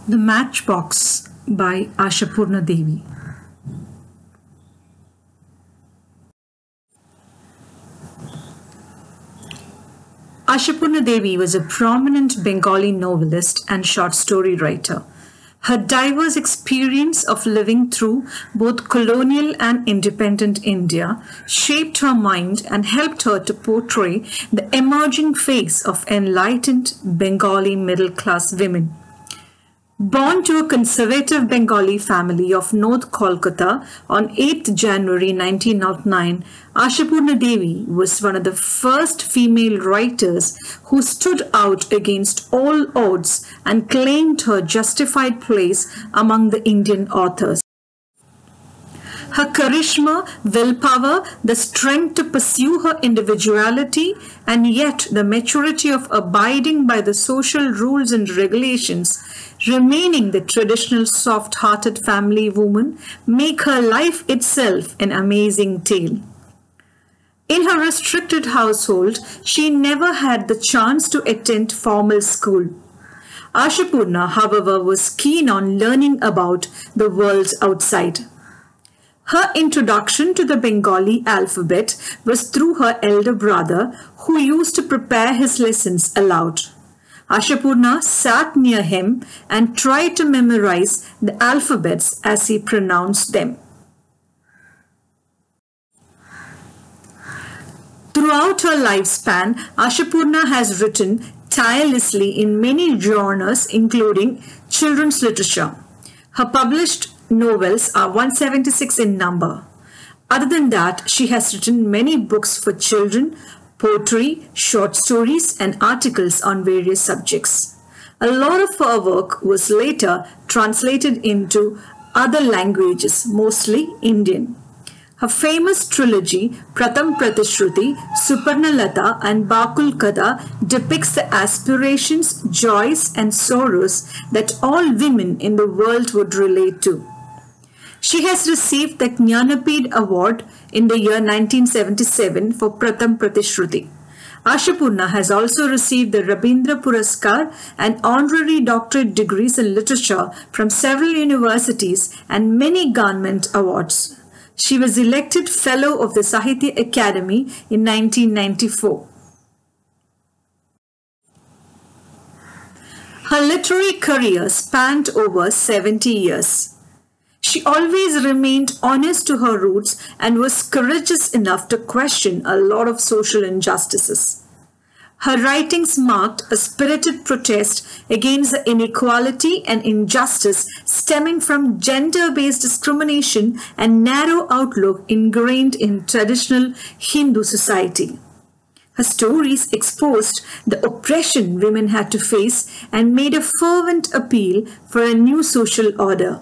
The Matchbox by Ashapurna Debi. Ashapurna Debi was a prominent Bengali novelist and short story writer. Her diverse experience of living through both colonial and independent India shaped her mind and helped her to portray the emerging face of enlightened Bengali middle class women. Born to a conservative Bengali family of North Kolkata on 8th January 1909, Ashapurna Debi was one of the first female writers who stood out against all odds and claimed her justified place among the Indian authors. Her charisma, willpower, the strength to pursue her individuality, and yet the maturity of abiding by the social rules and regulations, remaining the traditional soft-hearted family woman, make her life itself an amazing tale. In her restricted household, she never had the chance to attend formal school. Ashapurna, however, was keen on learning about the world outside. Her introduction to the Bengali alphabet was through her elder brother, who used to prepare his lessons aloud. Ashapurna sat near him and tried to memorize the alphabets as he pronounced them. Throughout her lifespan, Ashapurna has written tirelessly in many genres, including children's literature. Her published novels are 176 in number. Other than that, she has written many books for children, poetry, short stories, and articles on various subjects. A lot of her work was later translated into other languages, mostly Indian. Her famous trilogy, Pratham Pratishruti, Suparnalata, and Bakul Kada, depicts the aspirations, joys, and sorrows that all women in the world would relate to. She has received the Jnanapith Award in the year 1977 for Pratham Pratishruti. Ashapurna has also received the Rabindra Puraskar and honorary doctorate degrees in literature from several universities and many government awards. She was elected Fellow of the Sahitya Academy in 1994. Her literary career spanned over 70 years. She always remained honest to her roots and was courageous enough to question a lot of social injustices. Her writings marked a spirited protest against the inequality and injustice stemming from gender-based discrimination and narrow outlook ingrained in traditional Hindu society. Her stories exposed the oppression women had to face and made a fervent appeal for a new social order.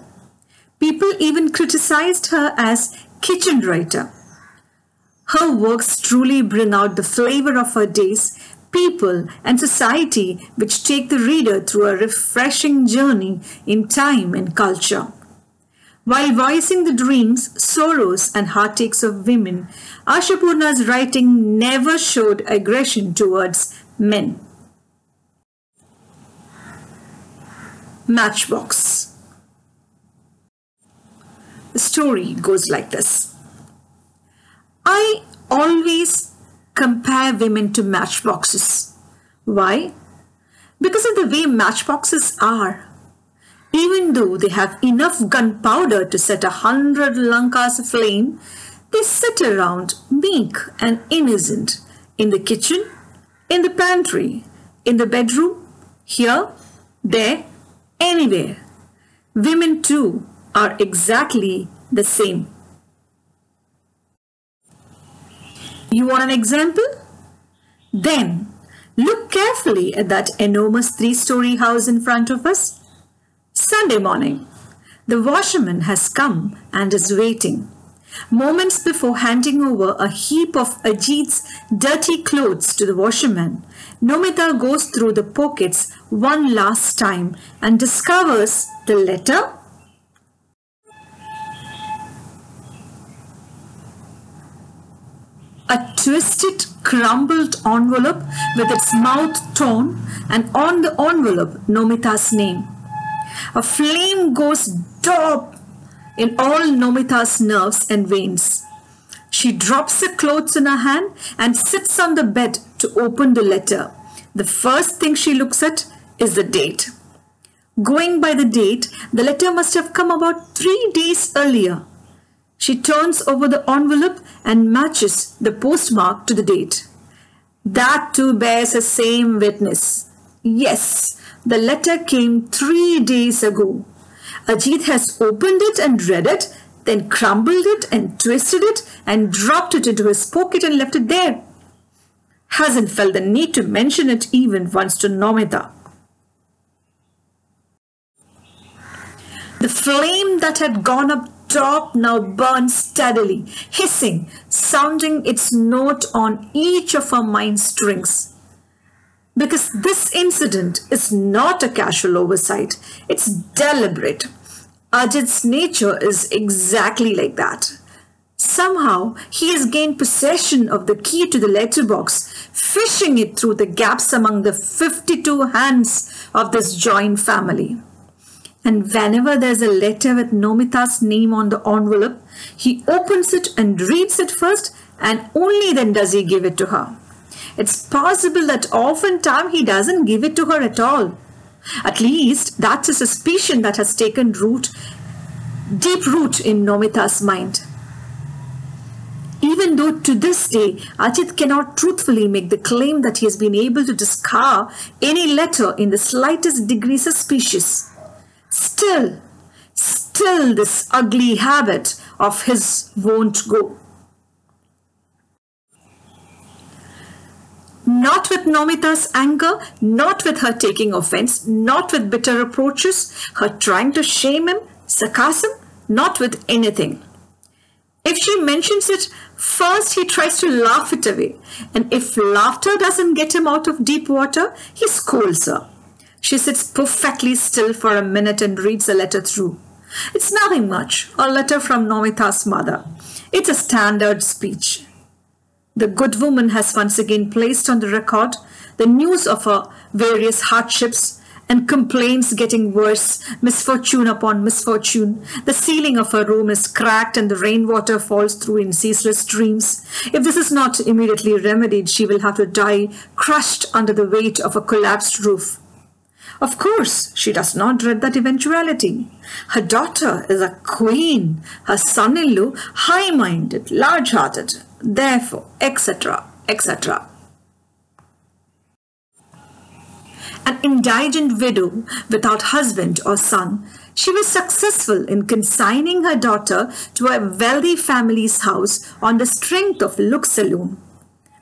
People even criticized her as kitchen writer. Her works truly bring out the flavor of her days, people, and society, which take the reader through a refreshing journey in time and culture. While voicing the dreams, sorrows, and heartaches of women, Ashapurna's writing never showed aggression towards men. Matchbox. The story goes like this. I always compare women to matchboxes. Why? Because of the way matchboxes are. Even though they have enough gunpowder to set 100 lankas aflame, they sit around meek and innocent in the kitchen, in the pantry, in the bedroom, here, there, anywhere. Women too are exactly the same. You want an example? Then look carefully at that enormous 3-story house in front of us. Sunday morning. The washerman has come and is waiting. Moments before handing over a heap of Ajit's dirty clothes to the washerman, Nomita goes through the pockets one last time and discovers the letter, a twisted, crumpled envelope with its mouth torn, and on the envelope Nomita's name. A flame goes dop in all Nomita's nerves and veins. She drops the clothes in her hand and sits on the bed to open the letter. The first thing she looks at is the date. Going by the date, the letter must have come about 3 days earlier. She turns over the envelope and matches the postmark to the date. That too bears the same witness. Yes, the letter came 3 days ago. Ajit has opened it and read it, then crumbled it and twisted it and dropped it into his pocket and left it there. Hasn't felt the need to mention it even once to Nomita. The flame that had gone up top now burns steadily, hissing, sounding its note on each of our mind strings. Because this incident is not a casual oversight, it's deliberate. Ajit's nature is exactly like that. Somehow, he has gained possession of the key to the letterbox, fishing it through the gaps among the 52 hands of this joint family. And whenever there's a letter with Nomita's name on the envelope, he opens it and reads it first, and only then does he give it to her. It's possible that oftentimes he doesn't give it to her at all. At least that's a suspicion that has taken deep root in Nomita's mind. Even though to this day, Ajit cannot truthfully make the claim that he has been able to discover any letter in the slightest degree suspicious. Still, this ugly habit of his won't go. Not with Nomita's anger, not with her taking offense, not with bitter reproaches, her trying to shame him, sarcasm, not with anything. If she mentions it, first he tries to laugh it away, and if laughter doesn't get him out of deep water, he scolds her. She sits perfectly still for a minute and reads the letter through. It's nothing much, a letter from Nomita's mother. It's a standard speech. The good woman has once again placed on the record the news of her various hardships and complaints getting worse, misfortune upon misfortune. The ceiling of her room is cracked and the rainwater falls through in ceaseless streams. If this is not immediately remedied, she will have to die crushed under the weight of a collapsed roof. Of course, she does not dread that eventuality. Her daughter is a queen, her son-in-law high-minded, large-hearted, therefore, etc., etc. An indigent widow without husband or son, she was successful in consigning her daughter to a wealthy family's house on the strength of looks alone.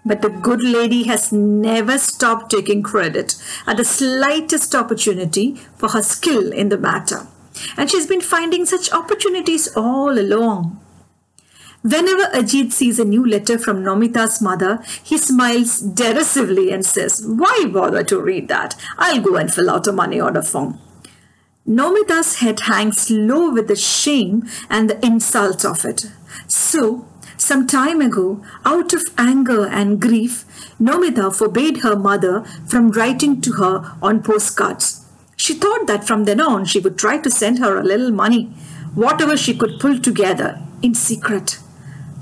But the good lady has never stopped taking credit at the slightest opportunity for her skill in the matter. And she's been finding such opportunities all along. Whenever Ajit sees a new letter from Nomita's mother, he smiles derisively and says, "Why bother to read that? I'll go and fill out a money order form." Nomita's head hangs low with the shame and the insult of it. So, some time ago, out of anger and grief, Nomita forbade her mother from writing to her on postcards. She thought that from then on she would try to send her a little money, whatever she could pull together, in secret.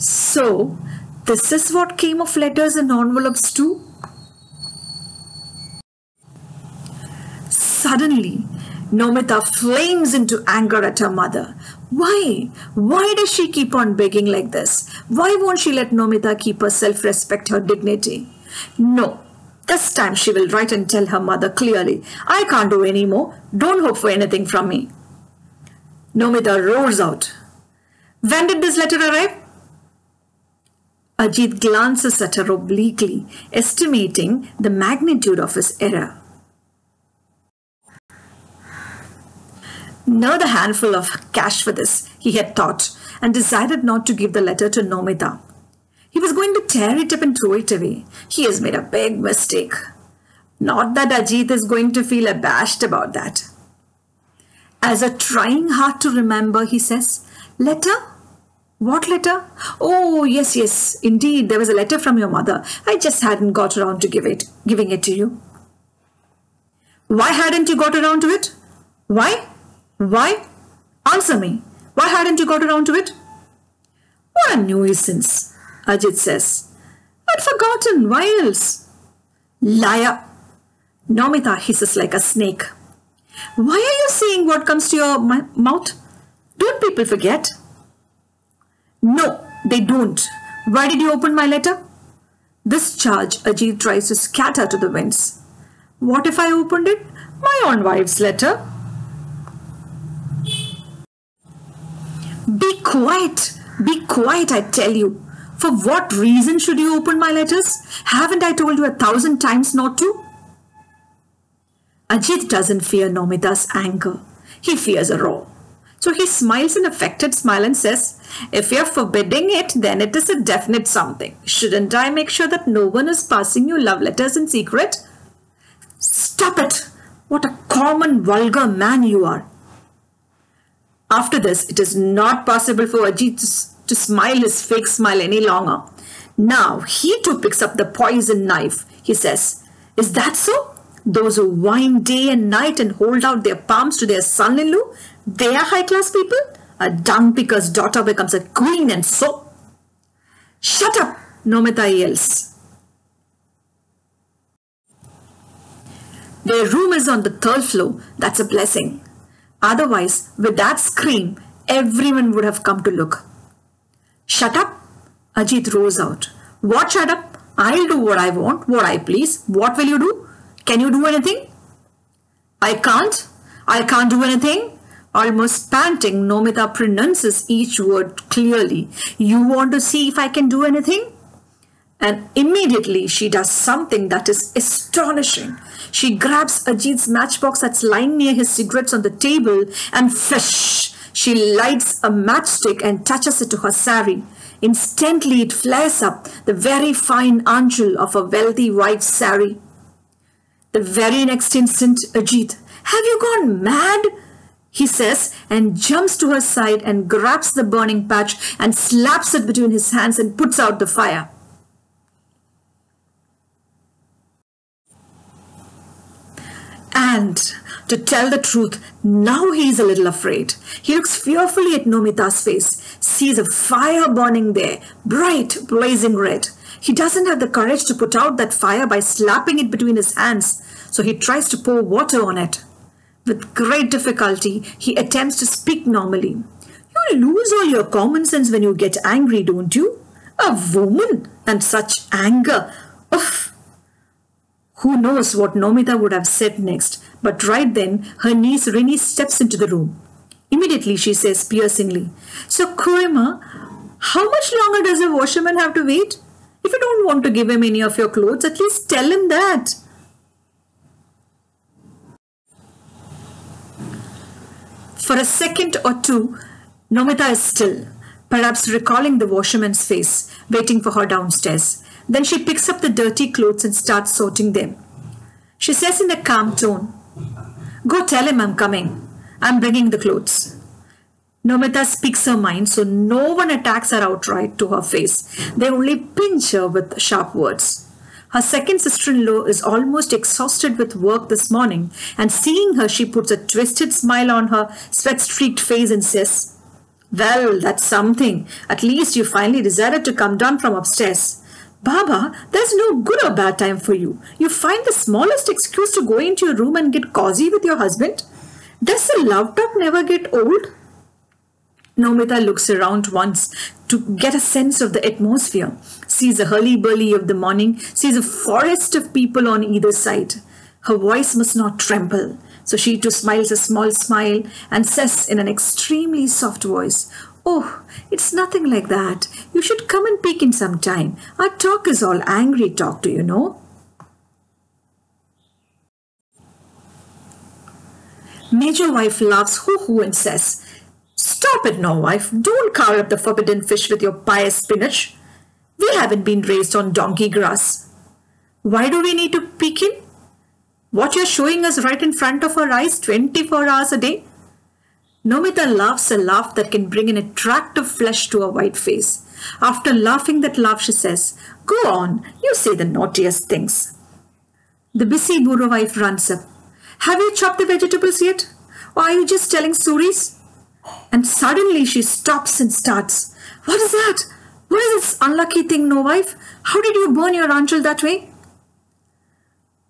So, this is what came of letters and envelopes too? Suddenly, Nomita flames into anger at her mother. Why? Why does she keep on begging like this? Why won't she let Nomita keep her self-respect, her dignity? No, this time she will write and tell her mother clearly, "I can't do any more. Don't hope for anything from me." Nomita roars out, "When did this letter arrive?" Ajit glances at her obliquely, estimating the magnitude of his error. Another handful of cash for this, he had thought, and decided not to give the letter to Nomita. He was going to tear it up and throw it away. He has made a big mistake. Not that Ajit is going to feel abashed about that. As a trying hard to remember, he says, "Letter? What letter? Oh, yes, indeed, there was a letter from your mother. I just hadn't got around to giving it to you." Why hadn't you got around to it? Why? Why? Answer me. Why hadn't you got around to it? What a nuisance, Ajit says. I'd forgotten. Why else? Liar. Nomita hisses like a snake. Why are you saying what comes to your mouth? Don't people forget? No, they don't. Why did you open my letter? This charge Ajit tries to scatter to the winds. What if I opened it? My own wife's letter. Be quiet, I tell you. For what reason should you open my letters? Haven't I told you 1,000 times not to? Ajit doesn't fear Nomita's anger. He fears a row. So he smiles an affected smile and says, if you're forbidding it, then it is a definite something. Shouldn't I make sure that no one is passing you love letters in secret? Stop it! What a common, vulgar man you are. After this, it is not possible for Ajit to smile his fake smile any longer. Now he too picks up the poison knife. He says, is that so? Those who whine day and night and hold out their palms to their son-in-law, they are high-class people? A dung picker's daughter becomes a queen and so... Shut up, Nomita yells. Their room is on the 3rd floor. That's a blessing. Otherwise, with that scream, everyone would have come to look. Shut up, Ajit roars out. What shut up? I'll do what I want, what I please. What will you do? Can you do anything? I can't do anything. Almost panting, Nomita pronounces each word clearly. You want to see if I can do anything? And immediately she does something that is astonishing. She grabs Ajit's matchbox that's lying near his cigarettes on the table and fish. She lights a matchstick and touches it to her sari. Instantly it flares up, the very fine anchal of a wealthy wife's sari. The very next instant, Ajit, have you gone mad? He says and jumps to her side and grabs the burning patch and slaps it between his hands and puts out the fire. And to tell the truth, now he is a little afraid. He looks fearfully at Nomita's face, sees a fire burning there, bright, blazing red. He doesn't have the courage to put out that fire by slapping it between his hands, so he tries to pour water on it. With great difficulty, he attempts to speak normally. You lose all your common sense when you get angry, don't you? A woman and such anger. Uff! Who knows what Nomita would have said next, but right then her niece Rini steps into the room. Immediately she says piercingly, So Kurima, how much longer does a washerman have to wait? If you don't want to give him any of your clothes, at least tell him that. For a second or two, Nomita is still, perhaps recalling the washerman's face, waiting for her downstairs. Then she picks up the dirty clothes and starts sorting them. She says in a calm tone, Go tell him I'm coming. I'm bringing the clothes. Nomita speaks her mind, so no one attacks her outright to her face. They only pinch her with sharp words. Her second sister-in-law is almost exhausted with work this morning, and seeing her, she puts a twisted smile on her sweat-streaked face and says, Well, that's something. At least you finally decided to come down from upstairs. Baba, there's no good or bad time for you. You find the smallest excuse to go into your room and get cozy with your husband. Does the love talk never get old? Nomita looks around once to get a sense of the atmosphere, sees the hurly-burly of the morning, sees a forest of people on either side. Her voice must not tremble, so she too smiles a small smile and says in an extremely soft voice, Oh, it's nothing like that. You should come and peek in some time. Our talk is all angry talk, do you know? Major wife laughs hoo-hoo and says, Stop it now, wife. Don't cover up the forbidden fish with your pious spinach. We haven't been raised on donkey grass. Why do we need to peek in? What you're showing us right in front of our eyes 24 hours a day? Nomita laughs a laugh that can bring an attractive flesh to her white face. After laughing that laugh, she says, Go on, you say the naughtiest things. The busy Buru wife runs up. Have you chopped the vegetables yet? Or are you just telling stories? And suddenly she stops and starts. What is that? What is this unlucky thing, no wife? How did you burn your Anchal that way?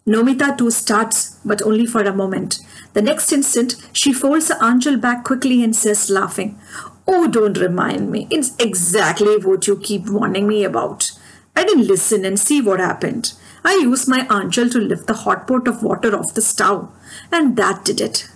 Nomita too starts, but only for a moment. The next instant, she folds the Anchal back quickly and says, laughing, "Oh, don't remind me. It's exactly what you keep warning me about. I didn't listen and see what happened. I used my Anchal to lift the hot pot of water off the stove, and that did it."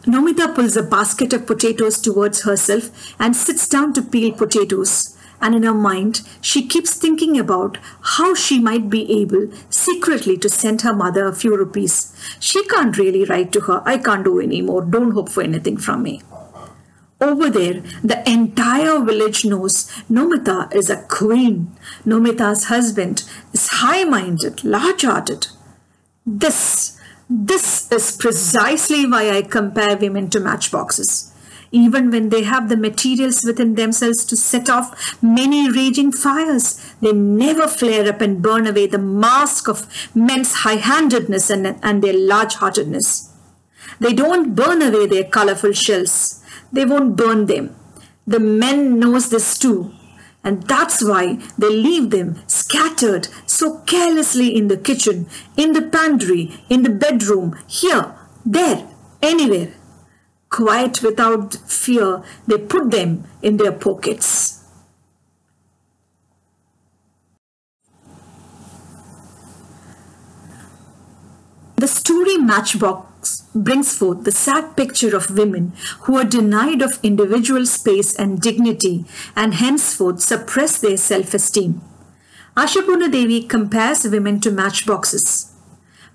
Nomita pulls a basket of potatoes towards herself and sits down to peel potatoes. And in her mind, she keeps thinking about how she might be able secretly to send her mother a few rupees. She can't really write to her, "I can't do any more, don't hope for anything from me." Over there, the entire village knows Nomita is a queen. Nomita's husband is high-minded, large-hearted. This is precisely why I compare women to matchboxes. Even when they have the materials within themselves to set off many raging fires, they never flare up and burn away the mask of men's high-handedness and their large-heartedness. They don't burn away their colorful shells. They won't burn them. The men knows this too. And that's why they leave them scattered so carelessly in the kitchen, in the pantry, in the bedroom, here, there, anywhere. Quiet without fear, they put them in their pockets. The story Matchbox brings forth the sad picture of women who are denied of individual space and dignity and henceforth suppress their self-esteem. Ashapurna Debi compares women to matchboxes.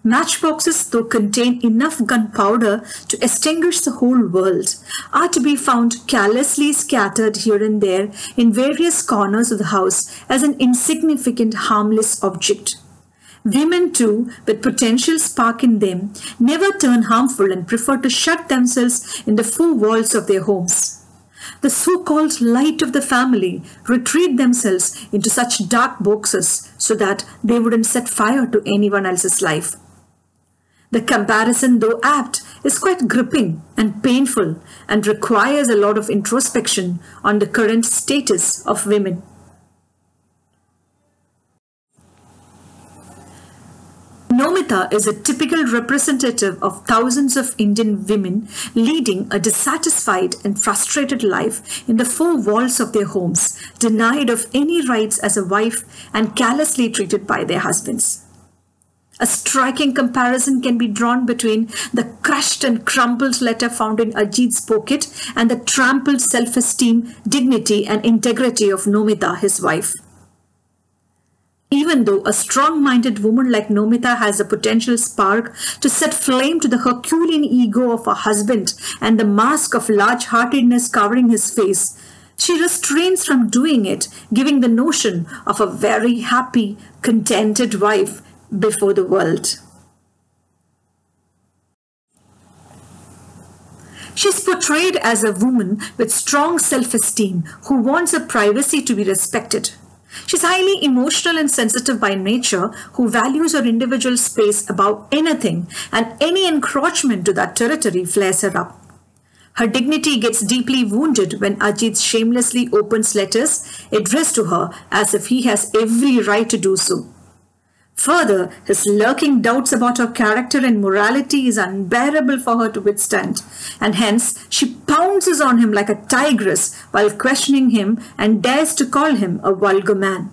Matchboxes, though contain enough gunpowder to extinguish the whole world, are to be found carelessly scattered here and there in various corners of the house as an insignificant, harmless object. Women too, with potential spark in them, never turn harmful and prefer to shut themselves in the four walls of their homes. The so-called light of the family retreat themselves into such dark boxes so that they wouldn't set fire to anyone else's life. The comparison, though apt, is quite gripping and painful and requires a lot of introspection on the current status of women. Nomita is a typical representative of thousands of Indian women leading a dissatisfied and frustrated life in the four walls of their homes, denied of any rights as a wife and callously treated by their husbands. A striking comparison can be drawn between the crushed and crumpled letter found in Ajit's pocket and the trampled self-esteem, dignity and integrity of Nomita, his wife. Even though a strong-minded woman like Nomita has a potential spark to set flame to the Herculean ego of her husband and the mask of large-heartedness covering his face, she restrains from doing it, giving the notion of a very happy, contented wife before the world. She's portrayed as a woman with strong self-esteem who wants her privacy to be respected. She's highly emotional and sensitive by nature, who values her individual space above anything, and any encroachment to that territory flares her up. Her dignity gets deeply wounded when Ajit shamelessly opens letters addressed to her as if he has every right to do so. Further, his lurking doubts about her character and morality is unbearable for her to withstand, and hence she pounces on him like a tigress while questioning him and dares to call him a vulgar man.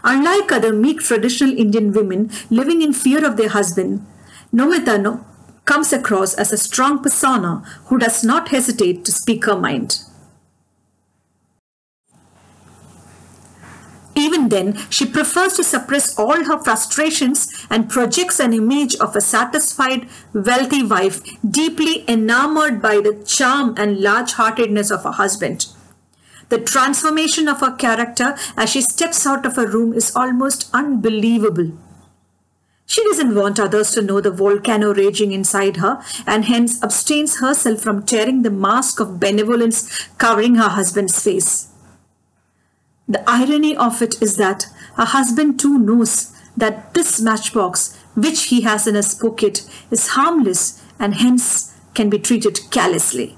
Unlike other meek traditional Indian women living in fear of their husband, Nomita comes across as a strong persona who does not hesitate to speak her mind. Even then, she prefers to suppress all her frustrations and projects an image of a satisfied, wealthy wife, deeply enamored by the charm and large-heartedness of her husband. The transformation of her character as she steps out of her room is almost unbelievable. She doesn't want others to know the volcano raging inside her and hence abstains herself from tearing the mask of benevolence covering her husband's face. The irony of it is that her husband too knows that this matchbox which he has in his pocket is harmless and hence can be treated carelessly.